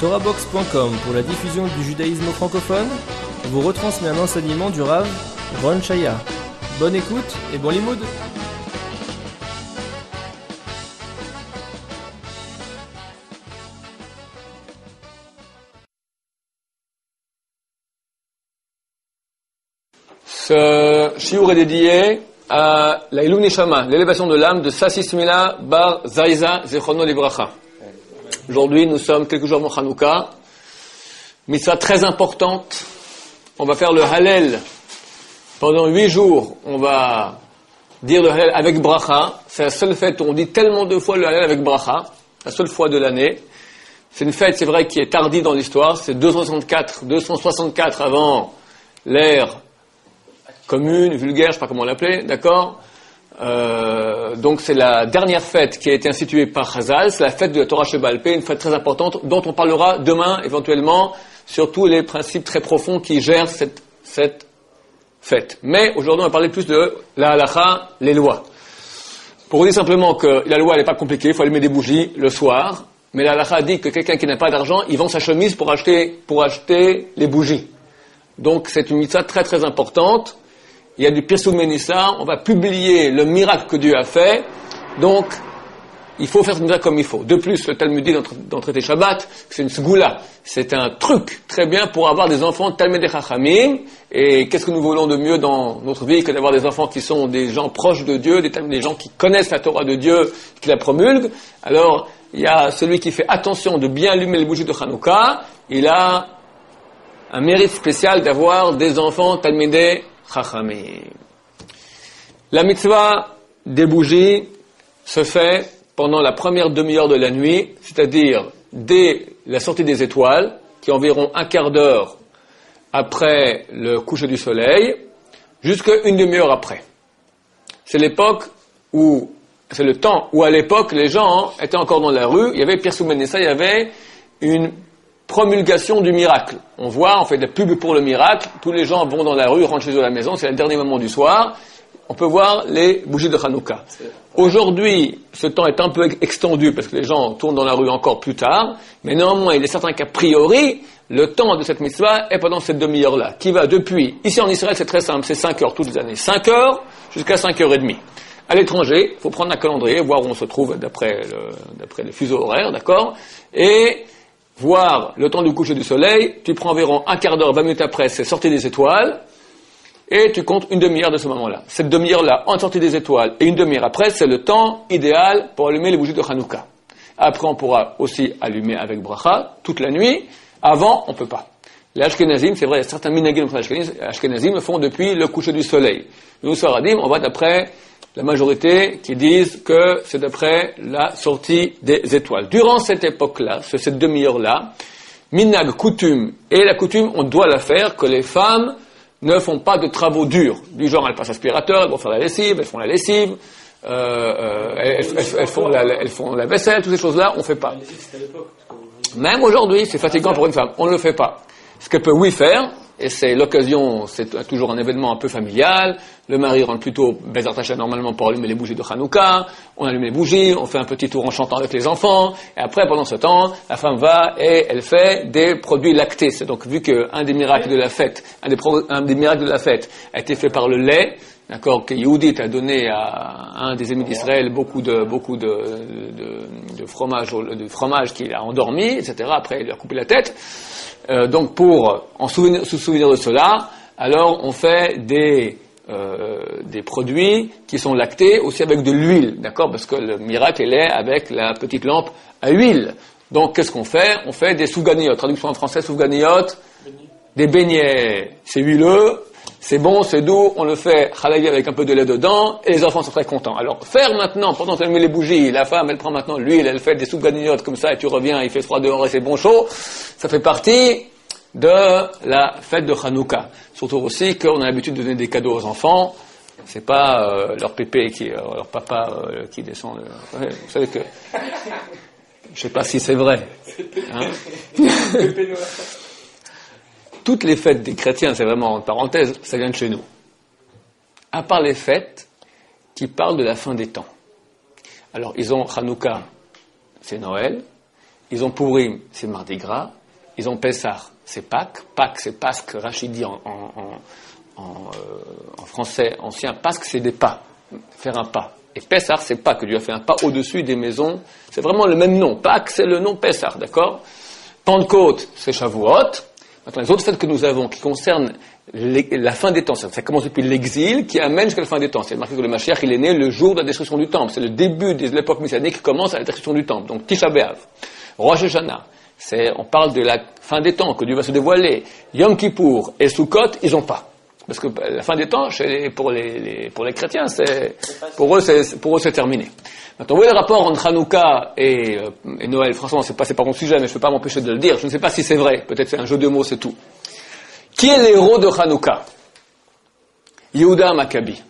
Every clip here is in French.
TorahBox.com pour la diffusion du judaïsme francophone vous retransmet un enseignement du Rav Ron Shaya. Bonne écoute et bon limoud. Ce shiur est dédié à la Ilou Neshama, l'élévation de l'âme de Sassi Smila Bar Zaiza Zechrono Livracha. Aujourd'hui, nous sommes quelques jours avant Hanouka. Mitzvah très importante. On va faire le Hallel. Pendant 8 jours, on va dire le Hallel avec Bracha. C'est la seule fête où on dit tellement de fois le Hallel avec Bracha. La seule fois de l'année. C'est une fête, c'est vrai, qui est tardive dans l'histoire. C'est 264 avant l'ère commune, vulgaire, je sais pas comment l'appeler, d'accord? Donc c'est la dernière fête qui a été instituée par Chazal, c'est la fête de la Torah Sheba'al Peh, une fête très importante dont on parlera demain éventuellement sur tous les principes très profonds qui gèrent cette fête. Mais aujourd'hui on va parler plus de la halacha, les lois. Pour vous dire simplement que la loi elle n'est pas compliquée, il faut allumer des bougies le soir, mais la halacha dit que quelqu'un qui n'a pas d'argent, il vend sa chemise pour acheter les bougies. Donc c'est une mitzvah très très importante. Il y a du Pirsum Menissa, on va publier le miracle que Dieu a fait, donc il faut faire cette mitzvah comme il faut. De plus, le Talmud dit dans le traité Shabbat, c'est une sgoula, c'est un truc très bien pour avoir des enfants Talmidei Chachamim, et qu'est-ce que nous voulons de mieux dans notre vie que d'avoir des enfants qui sont des gens proches de Dieu, des gens qui connaissent la Torah de Dieu, qui la promulguent. Alors, il y a celui qui fait attention de bien allumer les bougies de Hanouka, il a un mérite spécial d'avoir des enfants Talmidei Chachamim. La mitzvah des bougies se fait pendant la première demi-heure de la nuit, c'est-à-dire dès la sortie des étoiles, qui est environ un quart d'heure après le coucher du soleil, jusqu'à une demi-heure après. C'est le temps où à l'époque les gens étaient encore dans la rue, il y avait Pirsum Menissa, il y avait une promulgation du miracle. On fait des pubs pour le miracle, tous les gens vont dans la rue, rentrent chez eux à la maison, c'est le dernier moment du soir, on peut voir les bougies de Hanouka. Aujourd'hui, ce temps est un peu extendu parce que les gens tournent dans la rue encore plus tard, mais néanmoins, il est certain qu'a priori, le temps de cette mitzvah est pendant cette demi-heure-là, qui va depuis, ici en Israël c'est très simple, c'est 5 heures toutes les années, 5 heures jusqu'à 5h30. À l'étranger, il faut prendre un calendrier, voir où on se trouve d'après le fuseau horaire, d'accord, et voir le temps du coucher du soleil, tu prends environ un quart d'heure, 20 minutes après, c'est sortie des étoiles, et tu comptes une demi-heure de ce moment-là. Cette demi-heure-là, entre sortie des étoiles et une demi-heure après, c'est le temps idéal pour allumer les bougies de Hanouka. Après, on pourra aussi allumer avec bracha, toute la nuit. Avant, on peut pas. Les Ashkenazim, c'est vrai, certains minagim Ashkenazim le font depuis le coucher du soleil. Nous, Sfaradim, on va d'après la majorité qui disent que c'est d'après la sortie des étoiles. Durant cette époque-là, cette demi-heure-là, minag, coutume, et la coutume, on doit la faire, que les femmes ne font pas de travaux durs. Du genre, elles passent aspirateur, elles vont faire la lessive, elles font la lessive, elles font la vaisselle, toutes ces choses-là, on fait pas. Même aujourd'hui, c'est fatigant pour une femme, on ne le fait pas. Ce qu'elle peut, oui, faire, et c'est l'occasion, c'est toujours un événement un peu familial, le mari rentre plutôt Bezat Hashem normalement pour allumer les bougies de Hanouka, on allume les bougies, on fait un petit tour en chantant avec les enfants, et après, pendant ce temps, la femme va et elle fait des produits lactés. C'est donc, vu qu'un des miracles de la fête, un des miracles de la fête a été fait par le lait, d'accord, que Yehudit a donné à un des ennemis d'Israël beaucoup de fromage qu'il a endormi, etc. Après, il lui a coupé la tête. Donc pour se souvenir de cela, alors on fait des produits qui sont lactés aussi avec de l'huile, d'accord, parce que le miracle il est avec la petite lampe à huile. Donc qu'est-ce qu'on fait? On fait des souganiotes, traduction en français souganiotes, des beignets, c'est huileux, c'est bon, c'est doux, on le fait halavi avec un peu de lait dedans, et les enfants sont très contents. Alors, faire maintenant, pendant qu'elle met les bougies, la femme, elle prend maintenant l'huile, elle fait des soupes ganignottes comme ça, et tu reviens, il fait froid dehors et c'est bon chaud, ça fait partie de la fête de Hanouka. Surtout aussi qu'on a l'habitude de donner des cadeaux aux enfants, c'est pas leur pépé leur papa qui descend. Vous savez que, je sais pas si c'est vrai. Hein. Toutes les fêtes des chrétiens, c'est vraiment en parenthèse, ça vient de chez nous. À part les fêtes qui parlent de la fin des temps. Alors, ils ont Hanouka, c'est Noël. ils ont Purim, c'est Mardi Gras, ils ont Pessah, c'est Pâques. Pâques, c'est Pasque, Rachid dit en français ancien. Pasque, c'est des pas, faire un pas. Et Pessah, c'est pas que Dieu a fait un pas au-dessus des maisons. C'est vraiment le même nom. Pâques, c'est le nom Pessah, d'accord? Pentecôte, c'est Shavuot. Maintenant, les autres fêtes que nous avons qui concernent la fin des temps, ça commence depuis l'exil qui amène jusqu'à la fin des temps. C'est marqué que le Mashiach, il est né le jour de la destruction du temple. C'est le début de l'époque messianique qui commence à la destruction du temple. Donc, Tisha B'Av, Rosh Hashanah, on parle de la fin des temps, que Dieu va se dévoiler. Yom Kippour et Sukkot, ils n'ont pas. Parce que la fin des temps, pour les chrétiens, pour eux, c'est terminé. Maintenant, vous voyez le rapport entre Hanouka et Noël. Franchement, c'est pas mon sujet, mais je peux pas m'empêcher de le dire. Je ne sais pas si c'est vrai. Peut-être c'est un jeu de mots, c'est tout. Qui est l'héros de Hanouka? Yehuda Maccabi.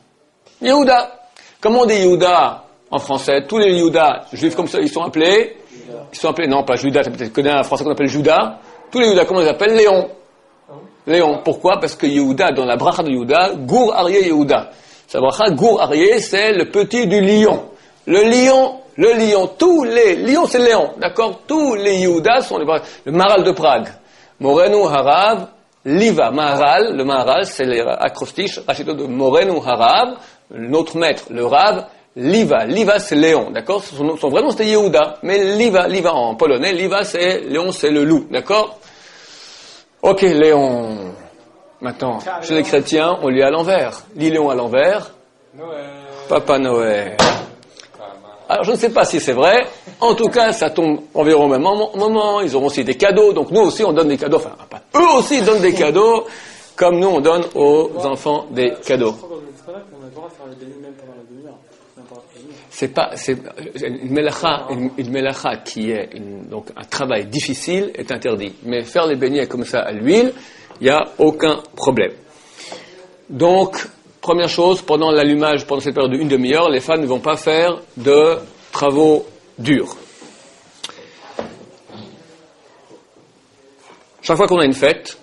Yehuda. Comment on dit Yehuda en français? Tous les Yehuda, juifs comme ça, ils sont appelés, non, pas Judas, tu as peut-être connu un français qu'on appelle Judas. Tous les Yehuda, comment ils appellent? Léon. Léon. Pourquoi? Parce que Yehuda, dans la bracha de Yehuda, Gour Aryeh Yehuda. Sa bracha, Gour Aryeh, c'est le petit du lion. Le lion, tous les lions, c'est Léon, d'accord? Tous les Yehuda sont le Maharal de Prague. Morenu Harav, Liva, Maharal, le Maharal, c'est l'acrostiche, rachito de Morenu Harav, notre maître, le Rav, Liva, c'est Léon, d'accord? Son vrai nom, c'était Yehuda, mais Liva en polonais, Liva, c'est Léon, c'est le loup, d'accord? Ok, Léon. Maintenant, chez les chrétiens, on lit à l'envers. Lis Léon à l'envers. Noël. Papa Noël. Alors, je ne sais pas si c'est vrai. En tout cas, ça tombe environ au même moment. Ils auront aussi des cadeaux. Donc, nous aussi, on donne des cadeaux. Enfin, pas eux aussi donnent des cadeaux, comme nous, on donne aux enfants des cadeaux. C'est une melacha qui est donc un travail difficile est interdit. Mais faire les beignets comme ça à l'huile, il n'y a aucun problème. Donc, première chose, pendant l'allumage, pendant cette période de 1 demi-heure, les femmes ne vont pas faire de travaux durs. Chaque fois qu'on a une fête,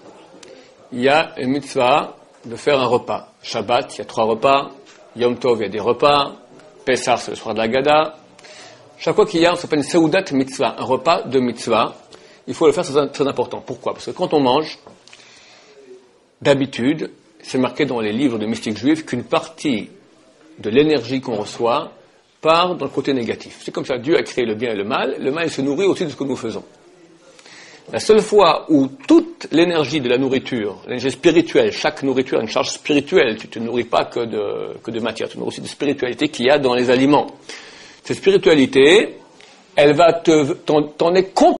il y a une mitzvah de faire un repas. Shabbat, il y a 3 repas. Yom Tov, il y a des repas. Pessah, c'est le soir de la Gada. Chaque fois qu'il y a, on s'appelle une Seudat Mitzvah, un repas de Mitzvah. Il faut le faire, c'est très important. Pourquoi? Parce que quand on mange, d'habitude, c'est marqué dans les livres de mystiques juifs qu'une partie de l'énergie qu'on reçoit part dans le côté négatif. C'est comme ça, Dieu a créé le bien et le mal il se nourrit aussi de ce que nous faisons. La seule fois où toute l'énergie de la nourriture, l'énergie spirituelle, chaque nourriture a une charge spirituelle, tu te nourris pas que de matière, tu te nourris aussi de spiritualité qu'il y a dans les aliments. Cette spiritualité, elle va t'en est complètement